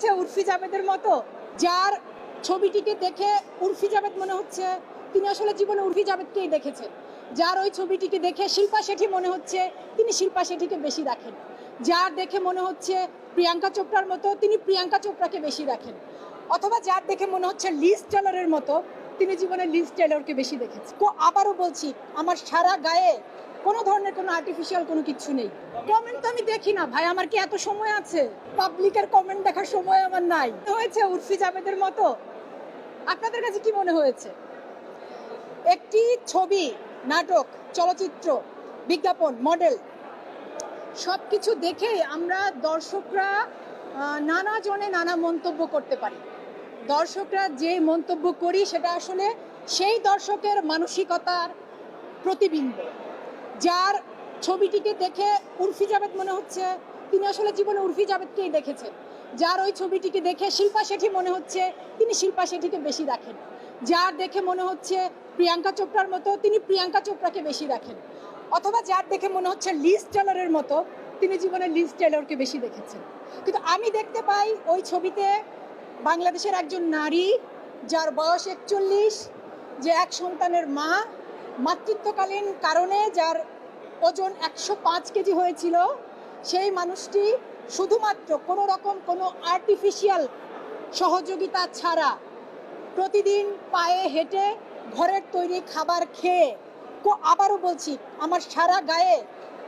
হয়েছে উর্ফি জাভেদের মতো, যার ছবিটিকে দেখে উর্ফি জাভেদ মনে হচ্ছে তিনি আসলে জীবনে উর্ফি জাভেদকেই দেখেছেন। যার ওই ছবিটিকে দেখে শিল্পা শেঠি মনে হচ্ছে তিনি শিল্পা শেঠিকে বেশি রাখেন। যার দেখে মনে হচ্ছে প্রিয়াঙ্কা চোপড়ার মতো তিনি প্রিয়াঙ্কা চোপড়াকে বেশি রাখেন। অথবা যার দেখে মনে হচ্ছে লিজ টেলরের মতো তিনি জীবনে লিজ টেলরকে বেশি দেখেছেন। তো আবারও বলছি, আমার সারা গায়ে কোনো ধরনের কোনো আর্টিফিশিয়াল কোনো কিছু নেই। কমেন্ট তো আমি দেখি না ভাই, আমার কি এত সময় আছে? পাবলিকের কমেন্ট দেখার সময় আমার নাই। হয়েছে উর্ফি জাভেদের মতো, আপনাদের কাছে কি মনে হয়েছে? একটি ছবি, নাটক, চলচ্চিত্র, বিজ্ঞাপন, মডেল সবকিছু দেখে আমরা দর্শকরা নানা জনে নানা মন্তব্য করতে পারি। দর্শকরা যে মন্তব্য করি সেটা আসলে সেই দর্শকের মানসিকতার প্রতিবিম্ব। যার ছবিটিকে দেখে উর্ফি জাভেদ মনে হচ্ছে তিনি আসলে জীবনে উর্ফি জাভেদকেই দেখেছেন। যার ওই ছবিটিকে দেখে শিল্পা শেঠি মনে হচ্ছে তিনি শিল্পা শেঠিকে বেশি রাখেন। যার দেখে মনে হচ্ছে প্রিয়াঙ্কা চোপড়ার মতো তিনি প্রিয়াঙ্কা চোপড়াকে বেশি রাখেন। অথবা যার দেখে মনে হচ্ছে লিজ টেলরের মতো তিনি জীবনে লিজ টেলরকে বেশি দেখেছেন। কিন্তু আমি দেখতে পাই ওই ছবিতে বাংলাদেশের একজন নারী, যার বয়স 41, যে এক সন্তানের মা, মাতৃত্বকালীন কারণে যার ওজন 105 কেজি হয়েছিল, সেই মানুষটি শুধুমাত্র কোনো রকম কোনো আর্টিফিশিয়াল সহযোগিতা ছাড়া প্রতিদিন পায়ে হেঁটে ঘরের তৈরি খাবার খেয়ে, আবারও বলছি, আমার সারা গায়ে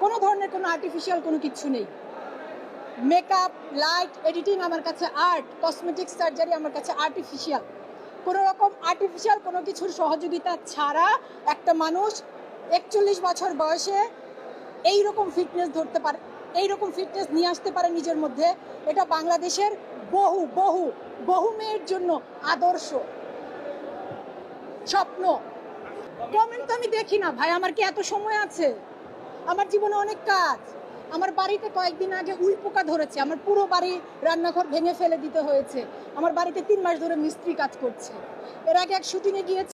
কোনো ধরনের কোনো আর্টিফিশিয়াল কোনো কিছু নেই। মেকআপ, লাইট, এডিটিং আমার কাছে আর্ট, কসমেটিক সার্জারি আমার কাছে আর্টিফিশিয়াল। কোনো রকম আর্টিফিশিয়াল কোনো কিছুর সহযোগিতা ছাড়া একটা মানুষ 41 বছর বয়সে এই রকম ফিটনেস ধরতে পারে, এই রকম ফিটনেস নিয়ে আসতে পারে নিজের মধ্যে। এটা বাংলাদেশের বহু বহু বহু মেয়ের জন্য আদর্শ, স্বপ্ন। কমেন্ট তো আমি দেখি না ভাই, আমার কি এত সময় আছে? আমার জীবনে অনেক কাজ। আমার বাড়িতে কয়েকদিন আগে উই পোকা ধরেছে, আমার পুরো বাড়ি রান্নাঘর ভেঙে ফেলে দিতে হয়েছে। আমার বাড়িতে 3 মাস ধরে মিস্ত্রি কাজ করছে। এর আগে এক শুটিংয়ে গিয়েছে।